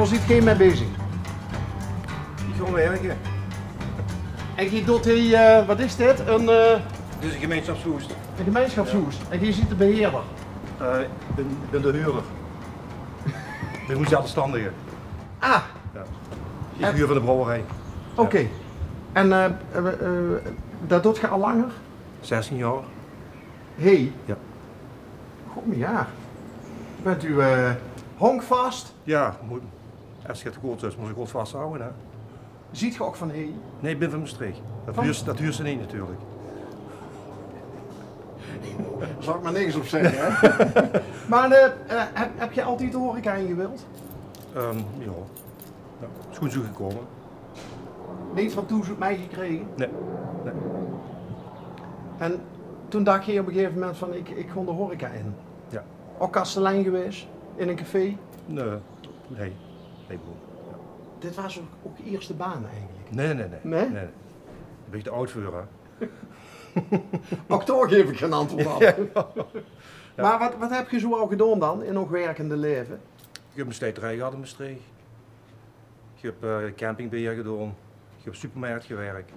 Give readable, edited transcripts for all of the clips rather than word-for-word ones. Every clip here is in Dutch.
zit geen mee bezig? Ik ga werken. En je doet hier, wat is dit? Dit is een gemeenschapshuis. Een gemeenschapshuis. En je ziet de beheerder. Ik ben de huurder. Ik ben zelfstandige. Ah, Ik huur van de brouwerij. oké. En dat doet je al langer? 16 jaar. Hé. Ja. Goed, maar ja. Bent u honkvast? Ja, als je het goed is, moet je goed vasthouden. Hè? Ziet je ook van hé? Nee, ik ben van Maastricht. Dat huurt ze niet natuurlijk. Daar zal ik maar niks op zeggen, hè? Maar heb je altijd de horeca ingewild? Ja. Is goed zo gekomen. Niets van toezoek mij gekregen? Nee. En toen dacht je op een gegeven moment van ik ga de horeca in. Ja. Ook kastelein geweest, in een café. Nee. Broer. Ja. Dit was ook je eerste baan eigenlijk. Nee? Nee? Een beetje te oud voor, hè? Ook toch geef ik geen antwoord op. Ja. Maar wat heb je zo al gedaan dan in nog werkende leven? Ik heb een slijterij gehad in Maastricht. Ik heb campingbeheer gedaan. Ik heb supermarkt gewerkt.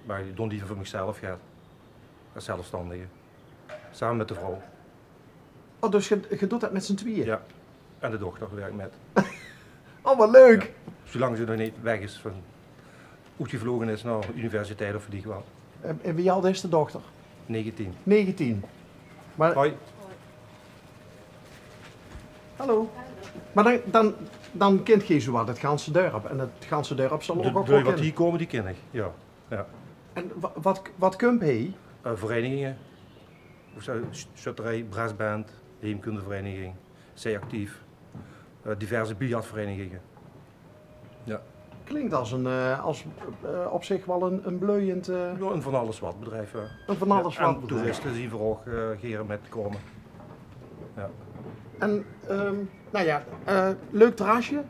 Maar ik doe liever voor mezelf, ja. Als zelfstandige. Samen met de vrouw. Oh, dus je doet dat met z'n tweeën? Ja. En de dochter werkt met. Oh, wat leuk! Ja. Zolang ze nog niet weg is van uitgevlogen is naar de universiteit of die wat. En wie oud is de dochter? 19. 19. Maar, Hoi. hallo. Maar dan kent je zo wat het ganse dorp. En het ganse dorp zal ook De ook wat kennen. hier komen, die ken ik. Ja. En wat kunt hij? Verenigingen. Schutterij, brassband, heemkundevereniging, zij actief. Diverse biljartverenigingen. Ja. Klinkt als op zich wel een bleuyend, Ja, een van alles wat bedrijf. een van alles Ja, wat en bedrijf. toeristen die voor ook geren met komen. Ja. En nou ja, leuk terrasje.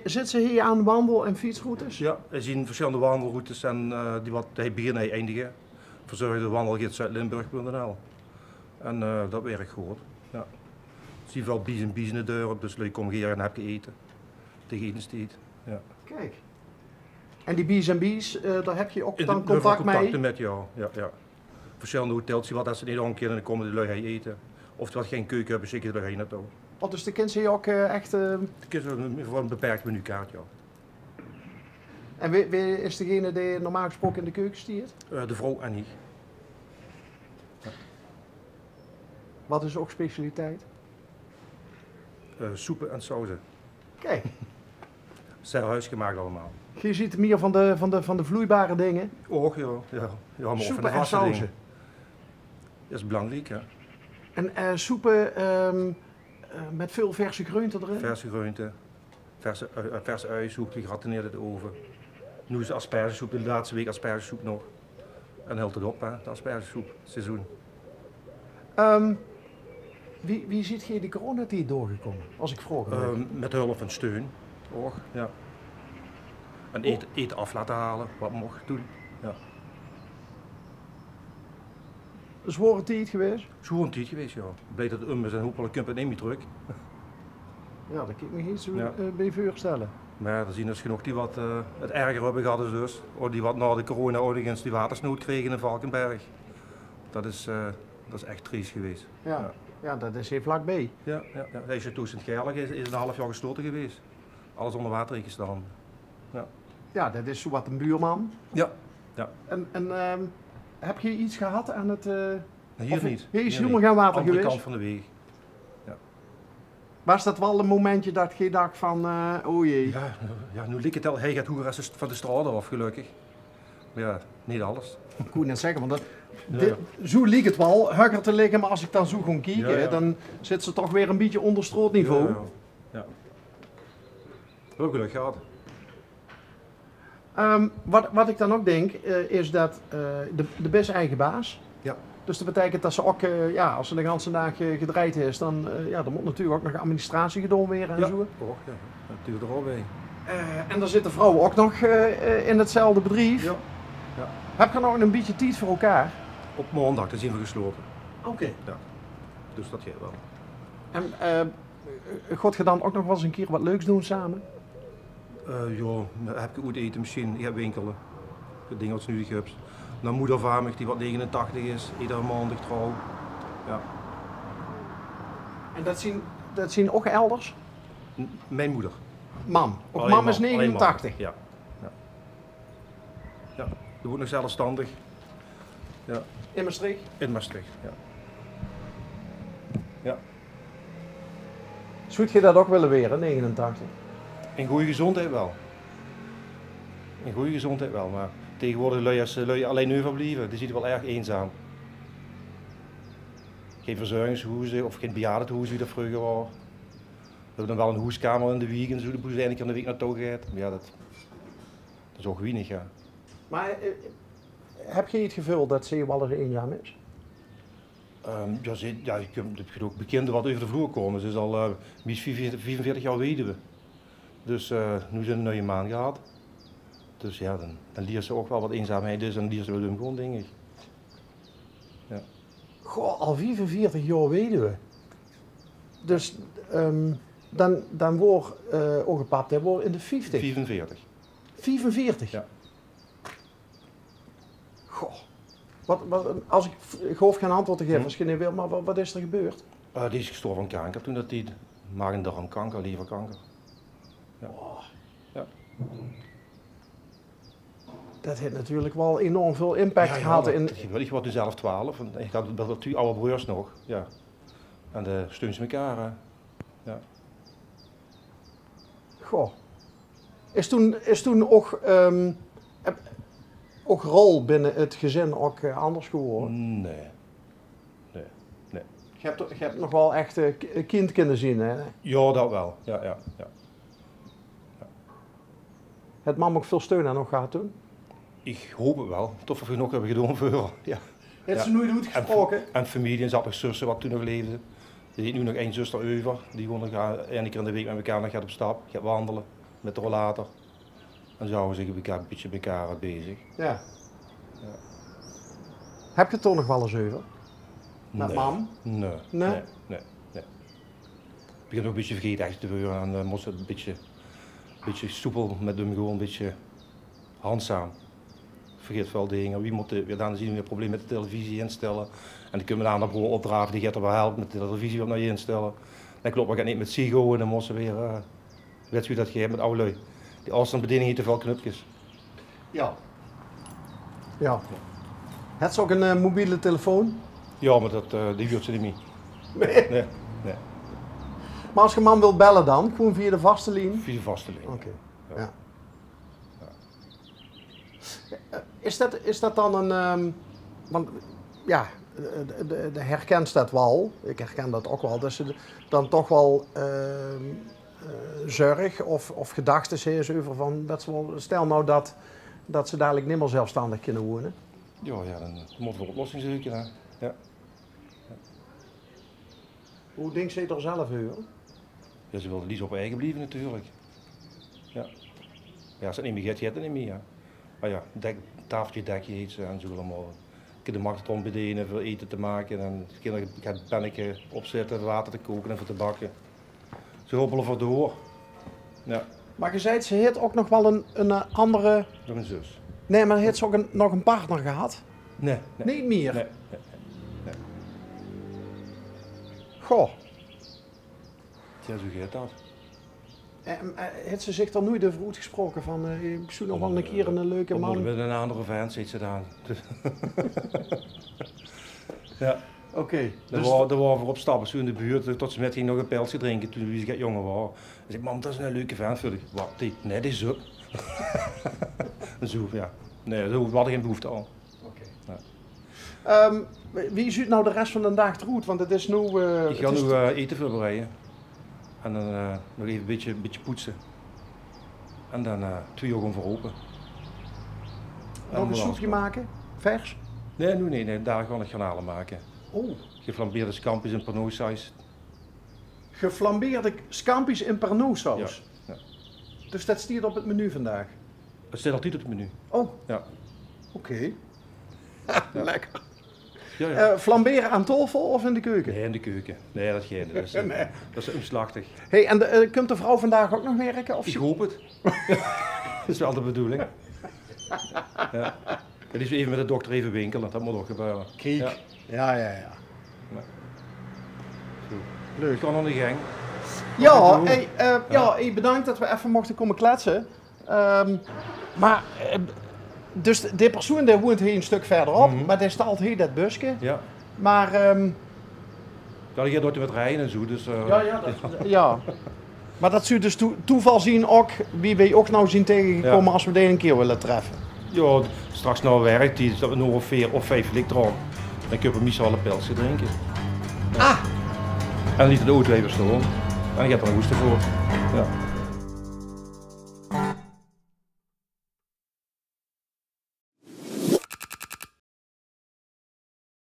Zit ze hier aan wandel- en fietsroutes? Ja, we zien verschillende wandelroutes en die wat hij beginnen en eindigen. Verzorgde wandelgids Zuid-Limburg.nl. En dat werkt goed. Ja. Ik zie wel bies en bies in de deur op, dus leuk kom hier en heb je eten. Tegen etenstijd. Ja. Kijk. En die B&B's, daar heb je ook dan Heel veel contact mee? contacten met jou. Ja. Verschillende hotels die wat als ze niet omkeren en dan komen die lui gaan eten. Of die wat geen keuken hebben, zeker er heen naartoe. Oh, dus de kinderen je ook echt... Het is voor een beperkt menukaart, ja. En wie is degene die normaal gesproken in de keuken stiert? De vrouw en ik. Wat is ook specialiteit? Soepen en sauzen. Kijk, Zelf huisgemaakt allemaal. je ziet meer van de vloeibare dingen. Och ja, maar ook van Soepen de en vaste sauzen. dingen. Dat is belangrijk, hè. En soepen met veel verse groenten erin? Verse groenten, verse uiensoep, die gratineerd uit de oven. Nu is aspergesoep, de laatste week aspergesoep nog. En helt het op, hè, de aspergesoep, seizoen. Wie ziet je de coronatijd doorgekomen? Als ik vroeg. Met hulp en steun, och, ja. En eten af laten halen, wat mocht doen. Ja. Een zware tijd geweest? Zo een tijd geweest, ja. Blij dat het is en hopelijk kun je het niet meer terug. Ja, dat kan ik me niet zo Ja. bij voorstellen. Maar er zien dus genoeg die wat het erger hebben gehad dus. Of die wat na de corona overigens die watersnood kregen in Valkenberg. Dat is echt triest geweest. Ja, dat is hier vlakbij. Ja. Hij is je toen Sint-Gerlig is een half jaar gesloten geweest. Alles onder water gestaan. Ja, dat is zo wat een buurman. Ja. En heb je iets gehad aan het... Hier of- niet. Hier is Hier helemaal geen water Andere geweest? kant van de weg. Was dat wel een momentje dat je dacht van, oh jee. Ja, nu lijkt het al, hij gaat hoger als van de straat af, gelukkig. Maar ja, niet alles. Ik kon net zeggen, want Ja. zo liep het wel, hugger te liggen, maar als ik dan zo ga kijken, Ja. dan zit ze toch weer een beetje onder strootniveau. Ja. Heel geluk gehad. Wat ik dan ook denk, is dat de best eigen baas. Ja. Dus dat betekent dat ze ook, als ze de hele dag gedraaid is, dan moet natuurlijk ook nog administratie gedaan weer en Ja. zo. Och, ja. Dat duurt er al bij. En dan zitten vrouwen ook nog in hetzelfde bedrijf. Ja. Heb je nou een beetje tijd voor elkaar? Op maandag, dan zien we gesloten. Oké. Dus dat geeft wel. En God je dan ook nog wel eens een keer wat leuks doen samen? Ja, dan heb ik goed eten misschien. Ik heb winkelen. De dingen wat ze nu hebt. Dan moeder van me, die wat 89 is, iedere maandag trouw. Ja. En dat zien ook elders? Mijn moeder. Mam. Ook Alleen mam is alleen 89. Ja. Ja. Ja, die wordt nog zelfstandig. Ja. In Maastricht? In Maastricht, ja. Ja. Zou je dat ook willen weer, hè, 89? In goede gezondheid wel. In goede gezondheid wel, maar tegenwoordig lui alleen overblijven, die ziet wel erg eenzaam. Geen verzorgingshuizen of geen bejaardenhuis wie dat vroeger was. We hebben dan wel een hoeskamer in de week en zo, de boel is eindelijk in de week naartoe gaat. Maar ja, dat is ook weinig, ja. Maar heb je het gevoel dat ze wel eens eenzaam is? Ja, je kunt ook bekenden wat over de vloer komen. Ze is al 45 jaar weduwe. Dus nu zijn we een maand gehad. Dus ja, dan leert ze ook wel wat eenzaamheid is en leert ze wel doen gewoon, denk ik. Ja. Goh, al 45 jaar weduwe. Dus dan wordt ongepapt, hij wordt in de 50. 44. 45? Ja. Goh. Als ik geloof geen antwoord te geven, als je niet wil, maar wat is er gebeurd? Die is gestorven aan kanker toen dat die maag- en darmkanker, leverkanker. Ja. Oh. Ja. Dat heeft natuurlijk wel enorm veel impact gehad. Ik word nu zelf 12 en ik had dat 2 oude broers nog. Ja. En de steunen ze elkaar. Hè. Ja. Goh. Is toen ook rol binnen het gezin ook anders geworden? Nee. Je hebt nog wel echt kind kunnen zien, hè? Ja, dat wel. Ja. Het mam ook veel steun aan nog gehad toen? Ik hoop het wel. Toch of we nog hebben gedaan voor. Ja. Heeft ze nooit goed gesproken? En familie en zat nog zussen wat toen nog leefde. Die heeft nu nog één zuster over. Die gewoon nog één keer in de week met elkaar gaat op stap, gaat wandelen met de rollator. En zo houden ze zich een beetje met elkaar bezig. Ja. Heb je het toch nog wel eens over? Met mam? Nee. Ik begin ook een beetje vergeetachtig te worden en dan moest het een beetje soepel met hem, gewoon een beetje handzaam. Vergeet veel dingen. Wie moet dan zien we een probleem met de televisie instellen. En dan kunnen we aan de broer opdraven, die gaat er wel helpen met de televisie wat naar je instellen. Dan klopt we gaan niet met Sigo en dan moesten we weer, weet je wie dat geeft met oude lui. Die afstandsbediening heeft te veel knopjes. Ja. Het is ook een mobiele telefoon? Ja, maar die huurt ze niet mee. Nee. Maar als je man wil bellen dan, gewoon via de vaste lijn? Via de vaste lijn. Oké. Ja. Ja. Is dat dan een, want ja, de herkent dat wel, ik herken dat ook wel, dat ze dan toch wel zorg of gedachten is over van, dat ze wel, stel nou dat ze dadelijk niet meer zelfstandig kunnen wonen. Ja, dan moeten we oplossing zoeken. Hè. Ja. Hoe denkt ze er zelf over? Ja, ze wilde liefst op eigen blijven natuurlijk. Ja. Ja, als het niet meer gaat, gaat het niet meer. Ja. Maar ja, tafeltje, dekje heet ze en zo allemaal. Ik de magnetron bedienen voor eten te maken en de kinderen gaan het pannetje opzetten, water te koken en voor te bakken. Ze hoppelen voor door. Ja. Maar je zei, ze heeft ook nog wel een andere... Nog een zus. Nee, maar heeft ze ook nog een partner gehad? Nee. Niet meer? Nee. Goh. Ja, zo gaat dat. Heeft ze zich dan nooit over uitgesproken van, ik zoek nog wel een keer een leuke man? Met een andere vent zit ze daar. Ja. Oké. Daar waren we op stappen zo in de buurt, tot ze met ging nog een pijltje drinken toen ze jonger waren. Dus ik mam, dat is een leuke vent voor je. Wat? Nee, die is op. Zo, ja. Nee, we hadden geen behoefte aan. Oké. Ja. Wie ziet nou de rest van de dag eruit? Want het is nu... Ik ga nu eten voorbereiden. En dan nog even een beetje poetsen. En dan 2 uur gewoon voor open. Nog een soepje maken? Vers? Nee, daar ga ik garnalen maken. Oh. Geflambeerde scampi's in Pernod-saus. Geflambeerde scampi's in Pernod-saus? Ja. Dus dat stiert op het menu vandaag? Dat staat altijd op het menu. Oh. Ja. Oké. Lekker. Ja, ja. Flamberen aan tafel of in de keuken? Nee, in de keuken. Nee, dat geen. Dat is, dat is omslachtig. Hey, en komt de vrouw vandaag ook nog werken? Of Ik hoop het. Dat is wel de bedoeling. Ja. Het is even met de dokter even winkelen, dat moet nog gebeuren. Kriek. Ja. Ja. Leuk. Ik kan aan de gang. Ja, hey, bedankt dat we even mochten komen kletsen. Maar, dus die persoon die woont hier een stuk verderop, maar die staat hier dat busje. Ja. Maar, Ja, die gaat nooit met rijden en zo, dus... ja. Maar dat zou dus toeval zien ook, wie wij ook nou zien tegengekomen als we die een keer willen treffen. Ja, straks nou werkt die, dat we nog 4 of 5 liter aan. Dan kun je misschien wel een pilsje drinken. Ah! En niet de auto even staan. En je gaat er een hoesten voor. Ja.